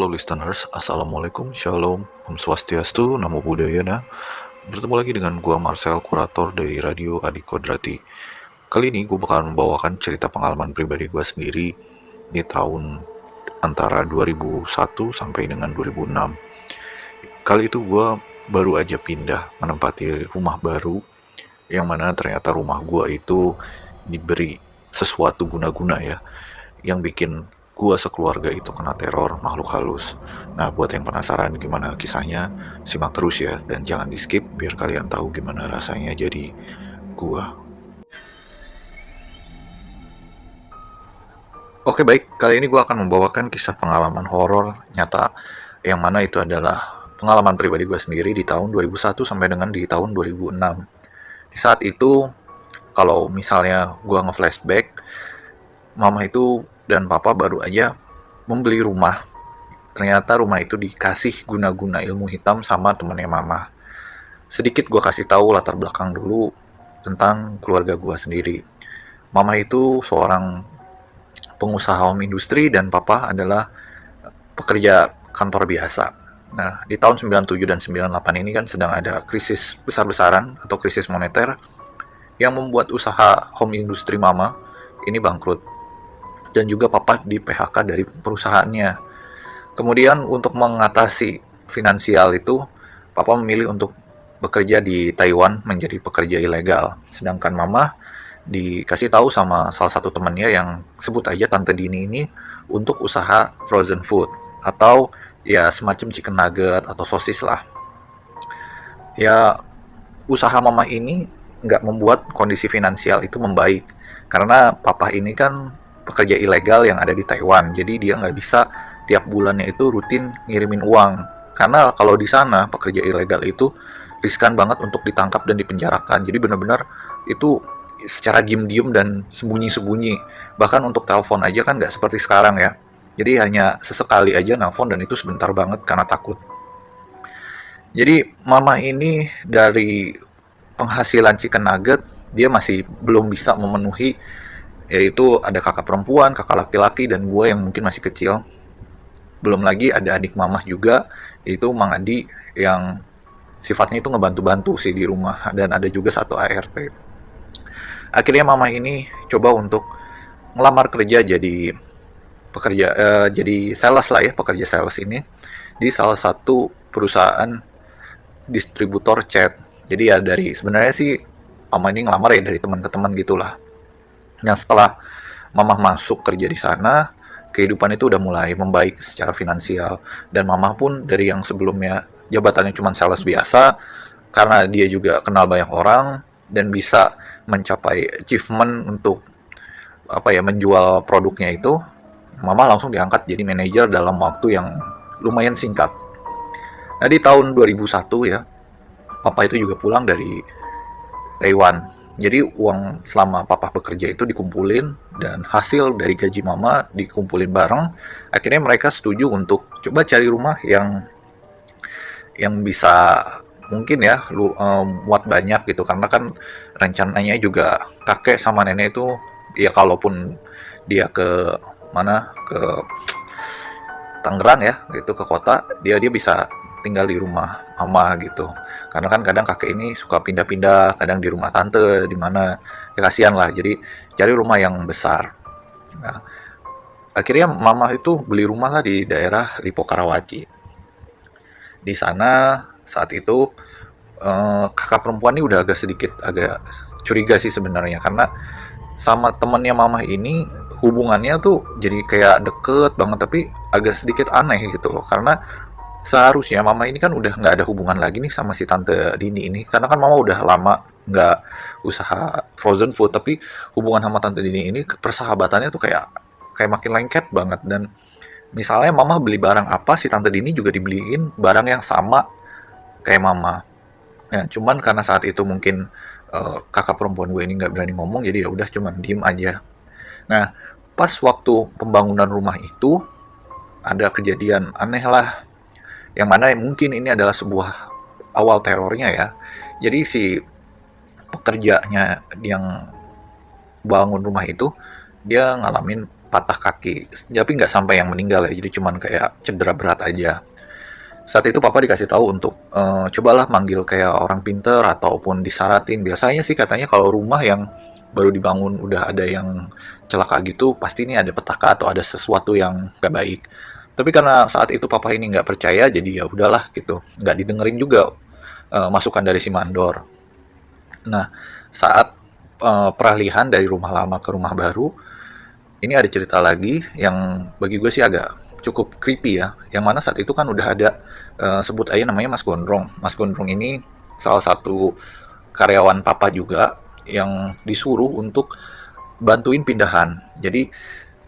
Halo listeners, Assalamualaikum, Shalom, Om Swastiastu, Namo Buddhaya. Bertemu lagi dengan gua Marcel, kurator dari Radio Adi Kodrati. Kali ini gue bakalan membawakan cerita pengalaman pribadi gue sendiri di tahun antara 2001 sampai dengan 2006. Kali itu gue baru aja pindah menempati rumah baru, yang mana ternyata rumah gue itu diberi sesuatu guna-guna ya, yang bikin gua sekeluarga itu kena teror makhluk halus. Nah, buat yang penasaran gimana kisahnya, simak terus ya, dan jangan di skip biar kalian tahu gimana rasanya jadi gua. Oke baik, kali ini gua akan membawakan kisah pengalaman horor nyata, yang mana itu adalah pengalaman pribadi gua sendiri di tahun 2001 sampai dengan di tahun 2006. Di saat itu, kalau misalnya gua nge-flashback, mama itu dan papa baru aja membeli rumah. Ternyata rumah itu dikasih guna-guna ilmu hitam sama temennya mama. Sedikit gue kasih tahu latar belakang dulu tentang keluarga gue sendiri. Mama itu seorang pengusaha home industry dan papa adalah pekerja kantor biasa. Nah, di tahun 97 dan 98 ini kan sedang ada krisis besar-besaran atau krisis moneter yang membuat usaha home industry mama ini bangkrut. Dan juga papa di PHK dari perusahaannya. Kemudian untuk mengatasi finansial itu, papa memilih untuk bekerja di Taiwan menjadi pekerja ilegal. Sedangkan mama dikasih tahu sama salah satu temannya yang sebut aja Tante Dini ini untuk usaha frozen food atau ya semacam chicken nugget atau sosis lah. Ya, usaha mama ini nggak membuat kondisi finansial itu membaik karena papa ini kan pekerja ilegal yang ada di Taiwan, jadi dia nggak bisa tiap bulannya itu rutin ngirimin uang, karena kalau di sana pekerja ilegal itu riskan banget untuk ditangkap dan dipenjarakan. Jadi benar-benar itu secara diem-diem dan sembunyi-sembunyi, bahkan untuk telepon aja kan nggak seperti sekarang ya, jadi hanya sesekali aja nelpon dan itu sebentar banget karena takut. Jadi mama ini dari penghasilan chicken nugget dia masih belum bisa memenuhi, yaitu ada kakak perempuan, kakak laki-laki, dan gue yang mungkin masih kecil. Belum lagi ada adik mamah juga, yaitu Mang Adi, yang sifatnya itu ngebantu-bantu sih di rumah, dan ada juga satu ART. Akhirnya mamah ini coba untuk ngelamar kerja jadi pekerja, jadi sales lah ya, pekerja sales ini di salah satu perusahaan distributor cat. Jadi ya dari sebenarnya sih mama ini ngelamar ya dari teman ke teman gitulah. Yang setelah mamah masuk kerja di sana, kehidupan itu udah mulai membaik secara finansial. Dan mamah pun dari yang sebelumnya jabatannya cuma sales biasa, karena dia juga kenal banyak orang dan bisa mencapai achievement untuk menjual produknya itu, mamah langsung diangkat jadi manajer dalam waktu yang lumayan singkat. Nah, di tahun 2001 ya, papa itu juga pulang dari Taiwan. Jadi uang selama papa bekerja itu dikumpulin dan hasil dari gaji mama dikumpulin bareng. Akhirnya mereka setuju untuk coba cari rumah yang bisa mungkin ya muat banyak gitu, karena kan rencananya juga kakek sama nenek itu ya kalaupun dia ke Tangerang ya gitu, ke kota, dia bisa tinggal di rumah mama gitu, karena kan kadang kakek ini suka pindah-pindah, kadang di rumah tante di mana, ya kasihan lah, jadi cari rumah yang besar. Nah, akhirnya mama itu beli rumah lah di daerah Lipo Karawaci. Di sana saat itu kakak perempuan ini udah agak curiga sih sebenarnya, karena sama temennya mama ini hubungannya tuh jadi kayak deket banget, tapi agak sedikit aneh gitu loh, karena seharusnya mama ini kan udah nggak ada hubungan lagi nih sama si tante Dini ini, karena kan mama udah lama nggak usaha frozen food, tapi hubungan sama tante Dini ini persahabatannya tuh kayak makin lengket banget. Dan misalnya mama beli barang apa, si tante Dini juga dibeliin barang yang sama kayak mama. Nah, cuman karena saat itu mungkin kakak perempuan gue ini nggak berani ngomong, jadi ya udah cuman diem aja. Nah, pas waktu pembangunan rumah itu ada kejadian aneh lah, yang mana mungkin ini adalah sebuah awal terornya ya. Jadi si pekerjanya yang bangun rumah itu, dia ngalamin patah kaki, tapi nggak sampai yang meninggal ya, jadi cuman kayak cedera berat aja. Saat itu papa dikasih tahu untuk cobalah manggil kayak orang pinter ataupun disaratin. Biasanya sih katanya kalau rumah yang baru dibangun udah ada yang celaka gitu, pasti ini ada petaka atau ada sesuatu yang nggak baik. Tapi karena saat itu papa ini nggak percaya, jadi ya udahlah gitu, nggak didengerin juga masukan dari si mandor. Nah, saat peralihan dari rumah lama ke rumah baru, ini ada cerita lagi yang bagi gue sih agak cukup creepy ya. Yang mana saat itu kan udah ada sebut aja namanya Mas Gondrong. Mas Gondrong ini salah satu karyawan papa juga yang disuruh untuk bantuin pindahan. Jadi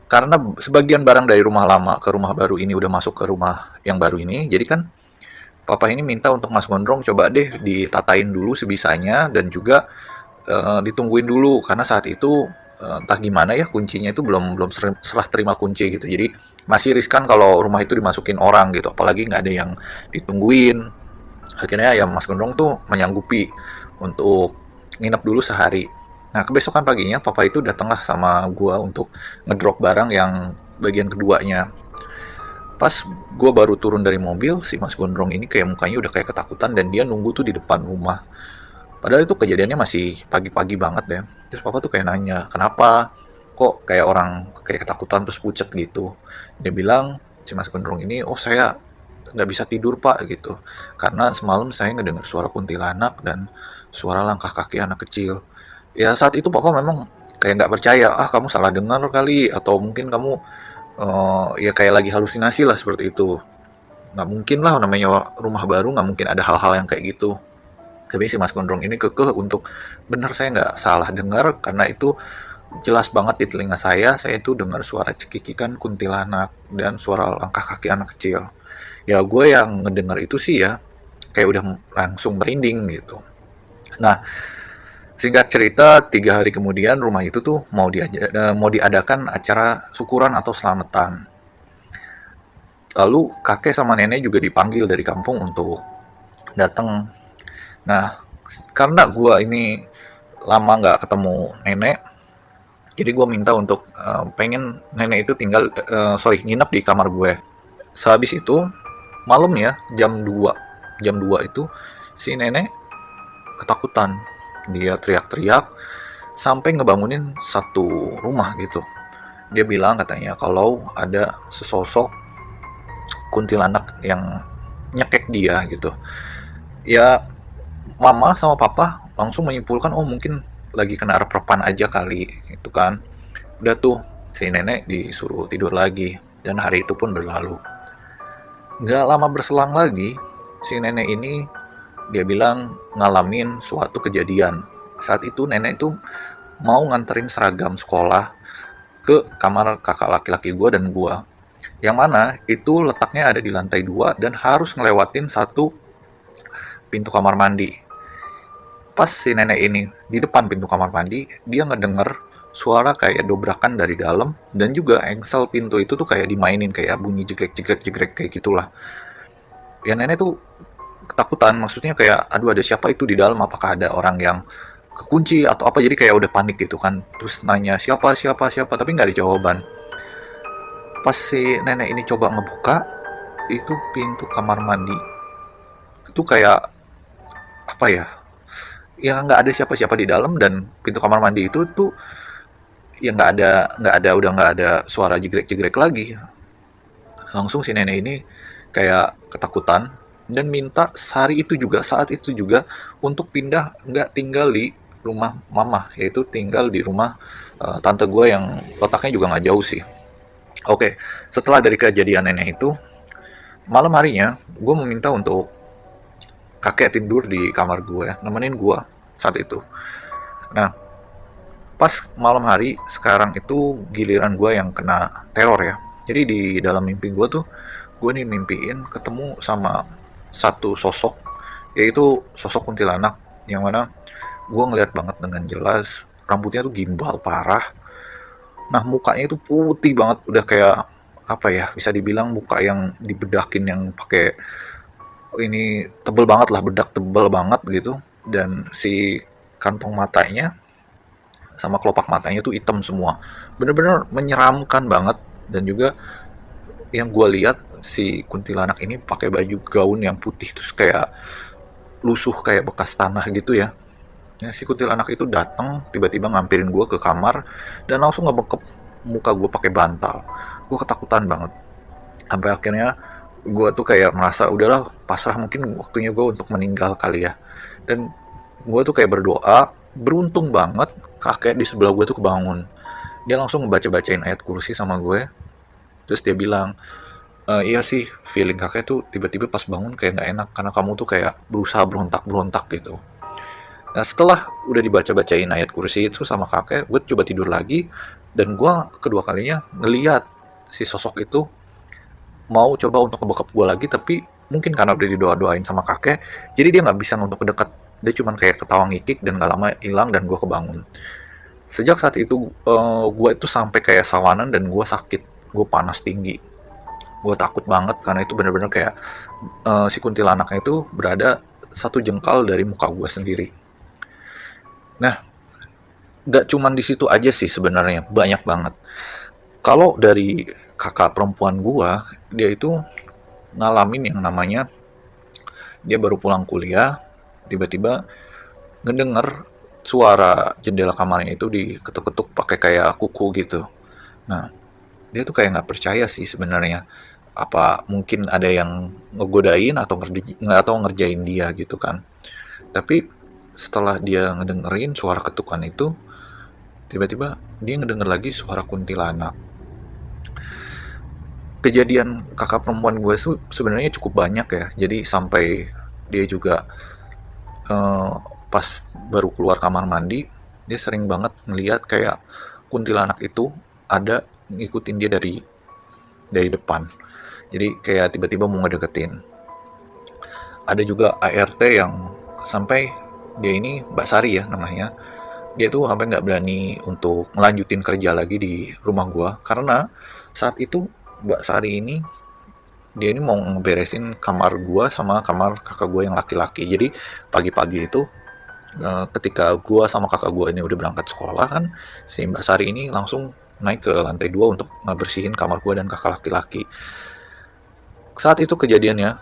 karena sebagian barang dari rumah lama ke rumah baru ini udah masuk ke rumah yang baru ini, jadi kan papa ini minta untuk Mas Gondrong coba deh ditatain dulu sebisanya dan juga ditungguin dulu karena saat itu entah gimana ya kuncinya itu belum belum serah terima kunci gitu. Jadi masih riskan kalau rumah itu dimasukin orang gitu, apalagi nggak ada yang ditungguin. Akhirnya ya Mas Gondrong tuh menyanggupi untuk nginep dulu sehari. Nah, kebesokan paginya papa itu datanglah sama gua untuk ngedrop barang yang bagian keduanya. Pas gua baru turun dari mobil, si Mas Gondrong ini kayak mukanya udah kayak ketakutan dan dia nunggu tuh di depan rumah. Padahal itu kejadiannya masih pagi-pagi banget ya. Terus papa tuh kayak nanya, kenapa? Kok kayak orang kayak ketakutan terus pucet gitu. Dia bilang, si Mas Gondrong ini, oh saya nggak bisa tidur pak gitu. Karena semalam saya ngedengar suara kuntilanak dan suara langkah kaki anak kecil. Ya saat itu papa memang kayak nggak percaya, ah kamu salah dengar kali, atau mungkin kamu ya kayak lagi halusinasi lah seperti itu. Nggak mungkin lah namanya rumah baru, nggak mungkin ada hal-hal yang kayak gitu. Tapi si Mas Gondrong ini kekeh untuk bener saya nggak salah dengar karena itu jelas banget di telinga saya itu dengar suara cekikikan kuntilanak dan suara langkah kaki anak kecil. Ya gue yang ngedengar itu sih ya kayak udah langsung merinding gitu. Nah, singkat cerita 3 hari kemudian rumah itu tuh mau diadakan acara syukuran atau selamatan. Lalu kakek sama nenek juga dipanggil dari kampung untuk datang. Nah, karena gue ini lama nggak ketemu nenek, jadi gue minta untuk pengen nenek itu nginep di kamar gue. Sehabis itu malam ya jam 2 itu si nenek ketakutan, dia teriak-teriak sampai ngebangunin satu rumah gitu. Dia bilang katanya kalau ada sesosok kuntilanak yang nyekek dia gitu. Ya mama sama papa langsung menyimpulkan oh mungkin lagi kena reprepan aja kali itu kan. Udah tuh si nenek disuruh tidur lagi dan hari itu pun berlalu. Nggak lama berselang lagi si nenek ini dia bilang ngalamin suatu kejadian. Saat itu nenek itu mau nganterin seragam sekolah ke kamar kakak laki-laki gue dan gue. Yang mana itu letaknya ada di lantai 2 dan harus ngelewatin satu pintu kamar mandi. Pas si nenek ini di depan pintu kamar mandi, dia ngedenger suara kayak dobrakan dari dalam dan juga engsel pintu itu tuh kayak dimainin kayak bunyi jegrek-jegrek kayak gitulah. Ya nenek tuh ketakutan, maksudnya kayak aduh ada siapa itu di dalam, apakah ada orang yang kekunci atau apa, jadi kayak udah panik gitu kan. Terus nanya siapa siapa siapa tapi nggak ada jawaban. Pas si nenek ini coba ngebuka itu pintu kamar mandi itu kayak apa ya, ya nggak ada siapa-siapa di dalam dan pintu kamar mandi itu tuh ya nggak ada udah nggak ada suara jegrek-jegrek lagi. Langsung si nenek ini kayak ketakutan dan minta saat itu juga untuk pindah, nggak tinggal di rumah mama, yaitu tinggal di rumah tante gue yang letaknya juga nggak jauh sih. Oke, setelah dari kejadian nenek itu, malam harinya gue meminta untuk kakek tidur di kamar gue, nemenin gue saat itu. Nah, pas malam hari sekarang itu giliran gue yang kena teror ya. Jadi di dalam mimpi gue tuh, gue nih mimpiin ketemu sama satu sosok, yaitu sosok kuntilanak, yang mana gue ngeliat banget dengan jelas, rambutnya tuh gimbal parah. Nah, mukanya itu putih banget, udah kayak apa ya, bisa dibilang muka yang dibedakin yang pakai ini tebel banget lah, bedak tebel banget gitu. Dan si kantong matanya sama kelopak matanya tuh hitam semua, bener-bener menyeramkan banget. Dan juga yang gue lihat si kuntilanak ini pakai baju gaun yang putih terus kayak lusuh kayak bekas tanah gitu ya. Si kuntilanak itu datang tiba-tiba ngampirin gue ke kamar dan langsung ngebekep muka gue pakai bantal. Gue ketakutan banget. Sampai akhirnya gue tuh kayak merasa udahlah pasrah, mungkin waktunya gue untuk meninggal kali ya. Dan gue tuh kayak berdoa, beruntung banget kakek di sebelah gue tuh kebangun. Dia langsung ngebaca-bacain ayat kursi sama gue. Terus dia bilang, iya sih, feeling kakek tuh tiba-tiba pas bangun kayak nggak enak karena kamu tuh kayak berusaha berontak-berontak gitu. Nah setelah udah dibaca-bacain ayat kursi itu sama kakek, gue coba tidur lagi dan gue kedua kalinya ngeliat si sosok itu mau coba untuk ngebokap gue lagi, tapi mungkin karena udah didoa-doain sama kakek, jadi dia nggak bisa untuk dekat. Dia cuman kayak ketawa ngikik dan gak lama hilang dan gue kebangun. Sejak saat itu gue itu sampai kayak sawanan dan gue sakit, gue panas tinggi, gue takut banget karena itu bener-bener kayak si kuntilanaknya itu berada satu jengkal dari muka gue sendiri. Nah, gak cuman di situ aja sih sebenarnya, banyak banget. Kalau dari kakak perempuan gua, dia itu ngalamin yang namanya dia baru pulang kuliah, tiba-tiba ngedenger suara jendela kamarnya itu diketuk-ketuk pakai kayak kuku gitu. Nah, dia tuh kayak nggak percaya sih sebenarnya. Apa mungkin ada yang ngegodain atau ngerjain dia gitu kan. Tapi setelah dia ngedengerin suara ketukan itu, tiba-tiba dia ngedenger lagi suara kuntilanak. Kejadian kakak perempuan gue tuh sebenarnya cukup banyak ya. Jadi sampai dia juga eh, pas baru keluar kamar mandi, dia sering banget ngeliat kayak kuntilanak itu ada ngikutin dia dari depan. Jadi kayak tiba-tiba mau ngedeketin. Ada juga ART yang sampai dia ini Mbak Sari ya namanya. Dia tuh sampai nggak berani untuk ngelanjutin kerja lagi di rumah gua karena saat itu Mbak Sari ini dia ini mau ngeberesin kamar gua sama kamar kakak gua yang laki-laki. Jadi pagi-pagi itu ketika gua sama kakak gua ini udah berangkat sekolah kan, si Mbak Sari ini langsung naik ke lantai 2 untuk ngebersihin kamar gua dan kakak laki-laki. Saat itu kejadiannya,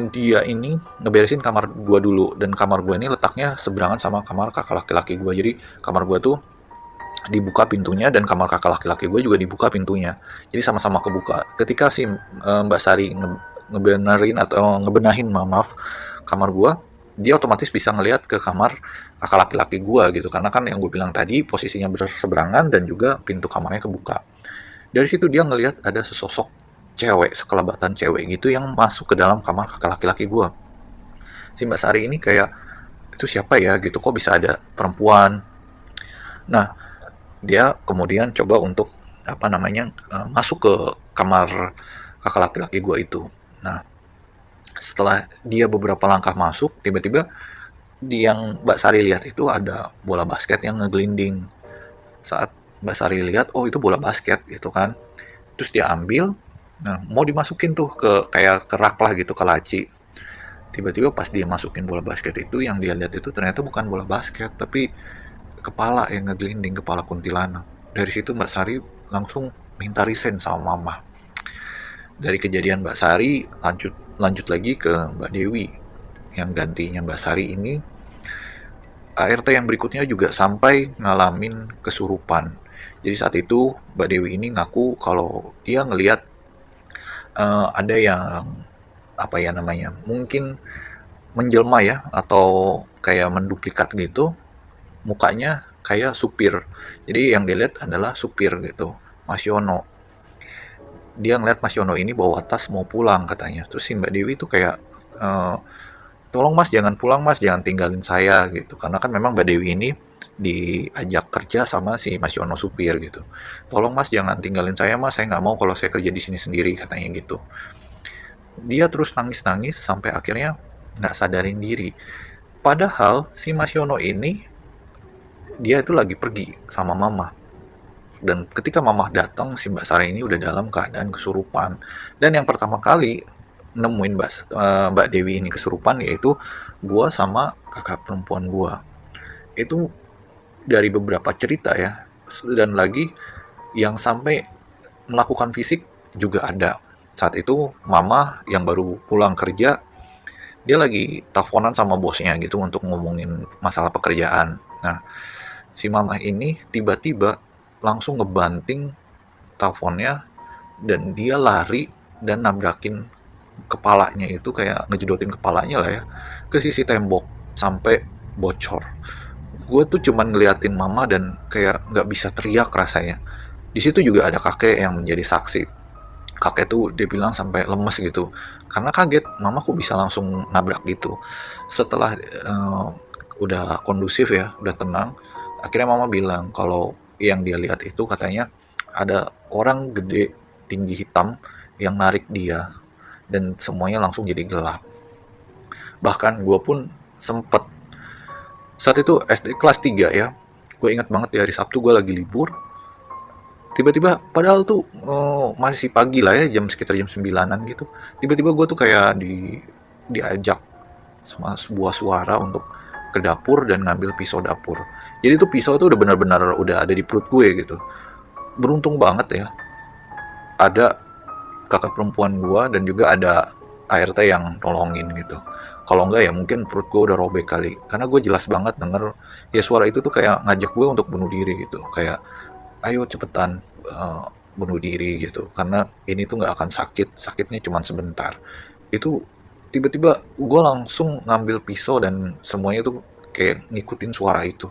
dia ini ngeberesin kamar gua dulu dan kamar gua ini letaknya seberangan sama kamar kakak laki-laki gua. Jadi kamar gua tuh dibuka pintunya dan kamar kakak laki-laki gue juga dibuka pintunya, jadi sama-sama kebuka. Ketika si Mbak Sari ngebenerin atau ngebenahin maaf kamar gue, dia otomatis bisa ngelihat ke kamar kakak laki-laki gue gitu, karena kan yang gue bilang tadi posisinya berseberangan dan juga pintu kamarnya kebuka. Dari situ dia ngelihat ada sesosok cewek, sekelebatan cewek gitu yang masuk ke dalam kamar kakak laki-laki gue. Si Mbak Sari ini kayak, itu siapa ya gitu, kok bisa ada perempuan. Nah, dia kemudian coba untuk masuk ke kamar kakak laki-laki gue itu. Nah, setelah dia beberapa langkah masuk, tiba-tiba yang Mbak Sari lihat itu ada bola basket yang ngegelinding. Saat Mbak Sari lihat, oh itu bola basket gitu kan, terus dia ambil, nah mau dimasukin tuh ke kayak kerak lah gitu, ke laci. Tiba-tiba pas dia masukin bola basket itu, yang dia lihat itu ternyata bukan bola basket, tapi kepala yang ngegelinding, kepala kuntilanak. Dari situ Mbak Sari langsung minta resign sama mama. Dari kejadian Mbak Sari lanjut lagi ke Mbak Dewi yang gantinya Mbak Sari ini. ART yang berikutnya juga sampai ngalamin kesurupan. Jadi saat itu Mbak Dewi ini ngaku kalau dia ngelihat ada yang mungkin menjelma ya atau kayak menduplikat gitu, mukanya kayak supir. Jadi yang dilihat adalah supir gitu, Mas Yono. Dia ngeliat Mas Yono ini bawa tas mau pulang katanya. Terus si Mbak Dewi tuh kayak, eh, tolong Mas jangan pulang Mas, jangan tinggalin saya gitu. Karena kan memang Mbak Dewi ini diajak kerja sama si Mas Yono supir gitu. Tolong Mas jangan tinggalin saya nggak mau kalau saya kerja di sini sendiri katanya gitu. Dia terus nangis-nangis sampai akhirnya nggak sadarin diri. Padahal si Mas Yono ini dia itu lagi pergi sama mama. Dan ketika mama datang, si Mbak Sari ini udah dalam keadaan kesurupan. Dan yang pertama kali nemuin Mbak Dewi ini kesurupan yaitu gua sama kakak perempuan gua. Itu dari beberapa cerita ya, dan lagi yang sampai melakukan fisik juga ada. Saat itu mama yang baru pulang kerja, dia lagi teleponan sama bosnya gitu untuk ngomongin masalah pekerjaan. Nah, si mama ini tiba-tiba langsung ngebanting teleponnya dan dia lari dan nabrakin kepalanya, itu kayak ngejedotin kepalanya lah ya, ke sisi tembok sampai bocor. Gue tuh cuman ngeliatin mama dan kayak nggak bisa teriak rasanya. Di situ juga ada kakek yang menjadi saksi. Kakek tuh dia bilang sampai lemes gitu karena kaget mama kok bisa langsung nabrak gitu. Setelah udah kondusif ya, udah tenang, akhirnya mama bilang kalau yang dia lihat itu katanya ada orang gede tinggi hitam yang narik dia dan semuanya langsung jadi gelap. Bahkan gue pun sempet saat itu SD kelas 3 ya, gue ingat banget di hari Sabtu gue lagi libur, tiba-tiba padahal tuh masih pagi lah ya, jam sekitar jam 9-an gitu, tiba-tiba gue tuh kayak diajak sama sebuah suara untuk ke dapur dan ngambil pisau dapur. Jadi tuh pisau tuh udah benar-benar udah ada di perut gue gitu. Beruntung banget ya, ada kakak perempuan gue dan juga ada ART yang nolongin gitu. Kalau enggak ya mungkin perut gue udah robek kali, karena gue jelas banget denger ya suara itu tuh kayak ngajak gue untuk bunuh diri gitu, kayak ayo cepetan bunuh diri gitu, karena ini tuh nggak akan sakit, sakitnya cuma sebentar. Itu tiba-tiba gue langsung ngambil pisau dan semuanya tuh kayak ngikutin suara itu.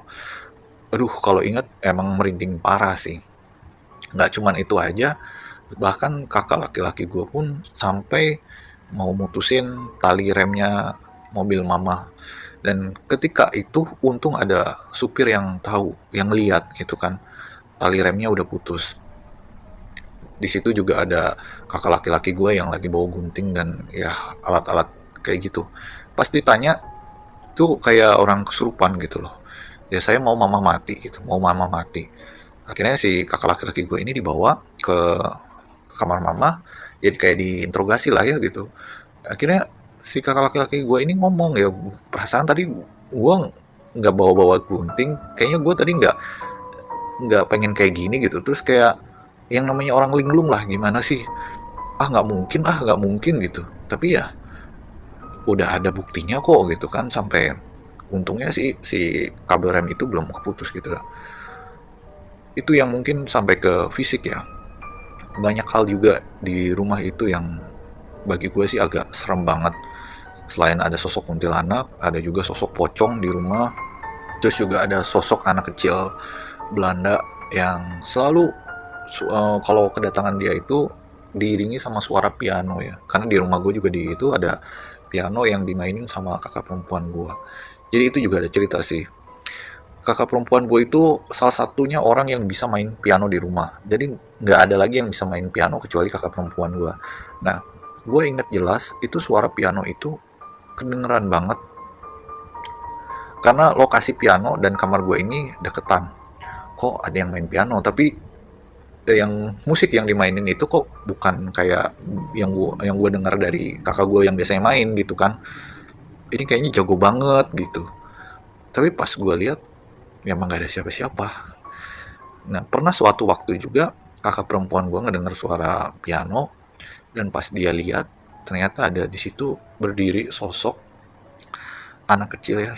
Aduh, kalau inget emang merinding parah sih. Nggak cuman itu aja, bahkan kakak laki-laki gue pun sampai mau mutusin tali remnya mobil mama. Dan ketika itu untung ada supir yang tahu, yang lihat gitu kan, tali remnya udah putus. Di situ juga ada kakak laki-laki gue yang lagi bawa gunting dan ya alat-alat kayak gitu. Pas ditanya tuh kayak orang kesurupan gitu loh. Ya saya mau mama mati gitu, mau mama mati. Akhirnya si kakak laki-laki gue ini dibawa ke kamar mama, jadi kayak diinterogasi lah ya gitu. Akhirnya si kakak laki-laki gue ini ngomong, ya perasaan tadi gue nggak bawa-bawa gunting, kayaknya gue tadi nggak pengen kayak gini gitu. Terus kayak yang namanya orang linglung lah, gimana sih, nggak mungkin gitu. Tapi ya udah ada buktinya kok gitu kan, sampai untungnya sih si kabel rem itu belum keputus gitu lah. Itu yang mungkin sampai ke fisik ya. Banyak hal juga di rumah itu yang bagi gue sih agak serem banget. Selain ada sosok kuntilanak, ada juga sosok pocong di rumah. Terus juga ada sosok anak kecil Belanda yang selalu kalau kedatangan dia itu diiringi sama suara piano ya. Karena di rumah gue juga di itu ada piano yang dimainin sama kakak perempuan gue. Jadi itu juga ada cerita sih. Kakak perempuan gue itu salah satunya orang yang bisa main piano di rumah. Jadi nggak ada lagi yang bisa main piano kecuali kakak perempuan gue. Nah, gue inget jelas itu suara piano itu kedengeran banget. Karena lokasi piano dan kamar gue ini deketan. Kok ada yang main piano, tapi yang musik yang dimainin itu kok bukan kayak yang gue dengar dari kakak gue yang biasanya main gitu kan. Ini kayaknya jago banget gitu. Tapi pas gue lihat emang gak ada siapa-siapa. Nah, pernah suatu waktu juga kakak perempuan gue ngedenger suara piano, dan pas dia lihat ternyata ada di situ berdiri sosok anak kecil ya,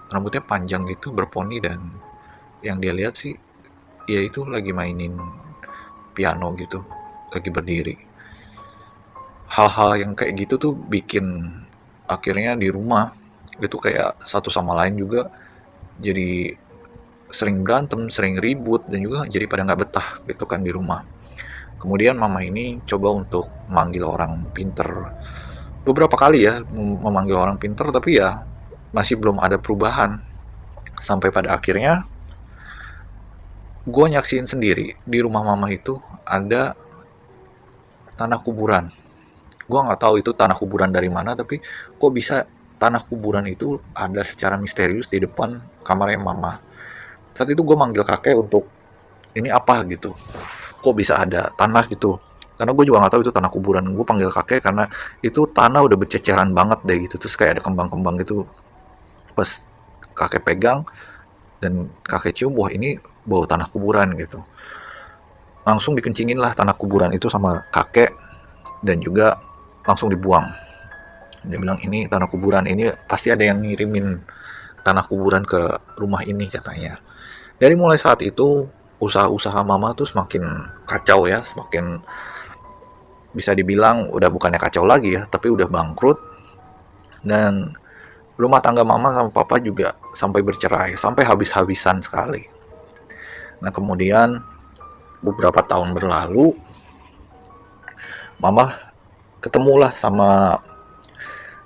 rambutnya panjang gitu, berponi, dan yang dia lihat sih ya itu lagi mainin piano gitu, lagi berdiri. Hal-hal yang kayak gitu tuh bikin akhirnya di rumah itu kayak satu sama lain juga jadi sering berantem, sering ribut, dan juga jadi pada nggak betah gitu kan di rumah. Kemudian mama ini coba untuk memanggil orang pinter beberapa kali ya, memanggil orang pinter, tapi ya masih belum ada perubahan. Sampai pada akhirnya gue nyaksiin sendiri di rumah mama itu ada tanah kuburan. Gue nggak tahu itu tanah kuburan dari mana, tapi kok bisa tanah kuburan itu ada secara misterius di depan kamarnya mama. Saat itu gue manggil kakek untuk ini apa gitu, kok bisa ada tanah gitu, karena gue juga nggak tahu itu tanah kuburan. Gue panggil kakek karena itu tanah udah berceceran banget deh gitu, terus kayak ada kembang-kembang gitu. Pas kakek pegang, dan kakek cium, wah ini bau tanah kuburan gitu. Langsung dikencingin lah tanah kuburan itu sama kakek, dan juga langsung dibuang. Dia bilang ini tanah kuburan, ini pasti ada yang ngirimin tanah kuburan ke rumah ini katanya. Dari mulai saat itu usaha-usaha mama tuh semakin kacau ya, semakin bisa dibilang udah bukannya kacau lagi ya, tapi udah bangkrut. Dan rumah tangga mama sama papa juga sampai bercerai, sampai habis-habisan sekali. Nah kemudian beberapa tahun berlalu, mama ketemulah sama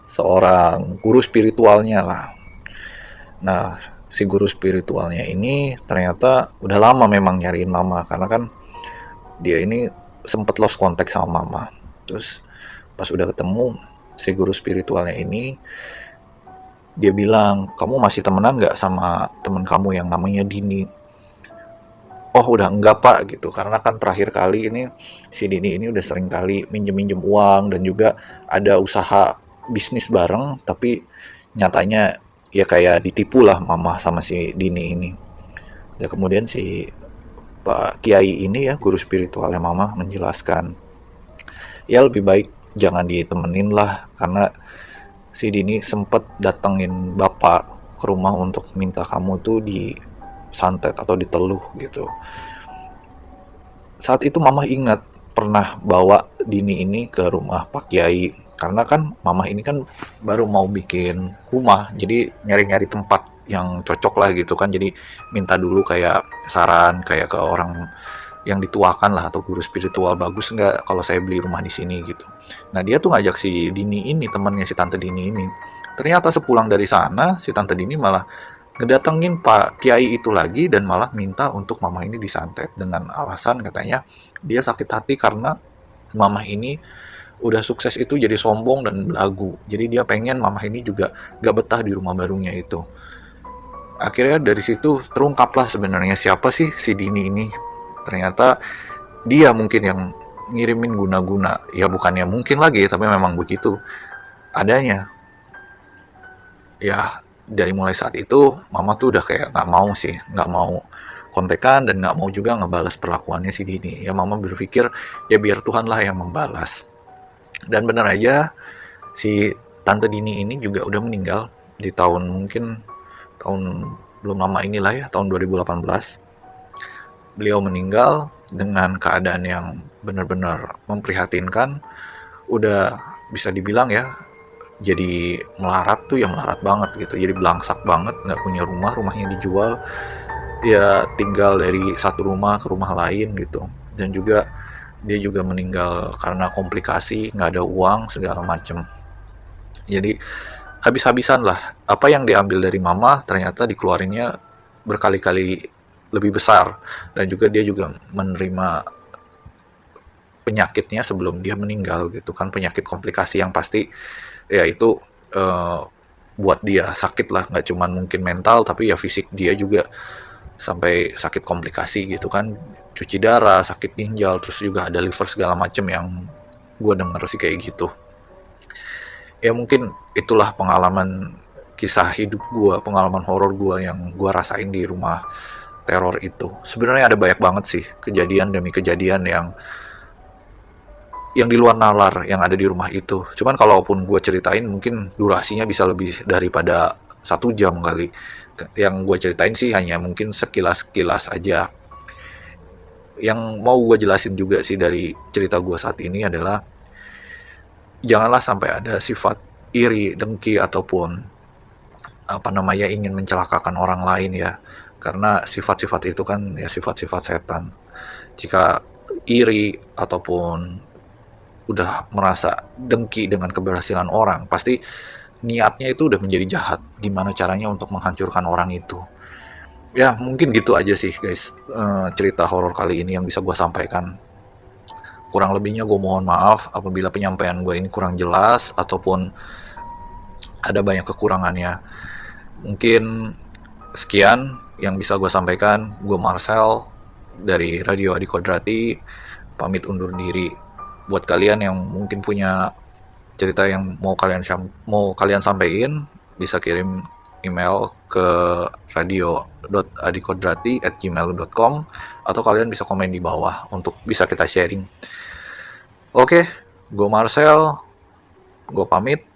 seorang guru spiritualnya lah. Nah si guru spiritualnya ini ternyata udah lama memang nyariin mama, karena kan dia ini sempet lost kontak sama mama. Terus pas udah ketemu si guru spiritualnya ini, dia bilang, kamu masih temenan gak sama temen kamu yang namanya Dini? Oh udah enggak pak gitu, karena kan terakhir kali ini si Dini ini udah sering kali minjem uang, dan juga ada usaha bisnis bareng, tapi nyatanya ya kayak ditipu lah mama sama si Dini ini. Ya kemudian si Pak Kiai ini ya, guru spiritualnya mama, menjelaskan, ya lebih baik jangan ditemenin lah, karena si Dini sempet datengin bapak ke rumah untuk minta kamu tuh disantet atau diteluh gitu. Saat itu mama ingat pernah bawa Dini ini ke rumah Pak Kiai, karena kan mama ini kan baru mau bikin rumah, jadi nyari-nyari tempat yang cocok lah gitu kan. Jadi minta dulu kayak saran kayak ke orang yang dituakan lah, atau guru spiritual, bagus nggak kalau saya beli rumah di sini gitu. Nah dia tuh ngajak si Dini ini, temannya si Tante Dini ini. Ternyata sepulang dari sana si Tante Dini malah ngedatengin Pak Kiai itu lagi, dan malah minta untuk mama ini disantet, dengan alasan katanya dia sakit hati karena mama ini udah sukses itu jadi sombong dan belagu. Jadi dia pengen mama ini juga gak betah di rumah barunya itu. Akhirnya dari situ terungkaplah sebenarnya siapa sih si Dini ini. Ternyata dia mungkin yang ngirimin guna-guna. Ya bukannya mungkin lagi, tapi memang begitu adanya. Ya dari mulai saat itu mama tuh udah kayak nggak mau sih, nggak mau kontekan, dan nggak mau juga ngebalas perlakuannya si Dini. Ya mama berpikir ya biar Tuhan lah yang membalas. Dan benar aja si Tante Dini ini juga udah meninggal di tahun, mungkin tahun belum lama inilah ya, tahun 2018. Beliau meninggal dengan keadaan yang benar-benar memprihatinkan. Udah bisa dibilang ya, jadi melarat tuh ya, melarat banget gitu, jadi belangsak banget, nggak punya rumah, rumahnya dijual, ya tinggal dari satu rumah ke rumah lain gitu. Dan juga dia juga meninggal karena komplikasi, nggak ada uang segala macem. Jadi habis-habisan lah. Apa yang diambil dari mama ternyata dikeluarinnya berkali-kali lebih besar, dan juga dia juga menerima penyakitnya sebelum dia meninggal gitu kan, penyakit komplikasi yang pasti ya itu buat dia sakit lah, nggak cuman mungkin mental, tapi ya fisik dia juga sampai sakit komplikasi gitu kan, cuci darah, sakit ginjal, terus juga ada liver segala macem, yang gue denger sih kayak gitu. Ya mungkin itulah pengalaman kisah hidup gue, pengalaman horor gue yang gue rasain di rumah teror itu. Sebenarnya ada banyak banget sih kejadian demi kejadian yang di luar nalar yang ada di rumah itu. Cuman kalaupun gue ceritain mungkin durasinya bisa lebih daripada 1 jam kali. Yang gue ceritain sih hanya mungkin sekilas-kilas aja. Yang mau gue jelasin juga sih dari cerita gue saat ini adalah, janganlah sampai ada sifat iri, dengki, ataupun ingin mencelakakan orang lain ya. Karena sifat-sifat itu kan ya sifat-sifat setan. Jika iri ataupun udah merasa dengki dengan keberhasilan orang, pasti niatnya itu udah menjadi jahat. Gimana caranya untuk menghancurkan orang itu. Ya mungkin gitu aja sih guys, cerita horor kali ini yang bisa gue sampaikan. Kurang lebihnya gue mohon maaf apabila penyampaian gue ini kurang jelas ataupun ada banyak kekurangannya. Mungkin sekian yang bisa gue sampaikan. Gue Marcel dari Radio Adi Kodrati, pamit undur diri. Buat kalian yang mungkin punya cerita yang mau kalian sampaikan, bisa kirim email ke radio.adikodrati@gmail.com, atau kalian bisa komen di bawah untuk bisa kita sharing. Oke, gue Marcel, gue pamit.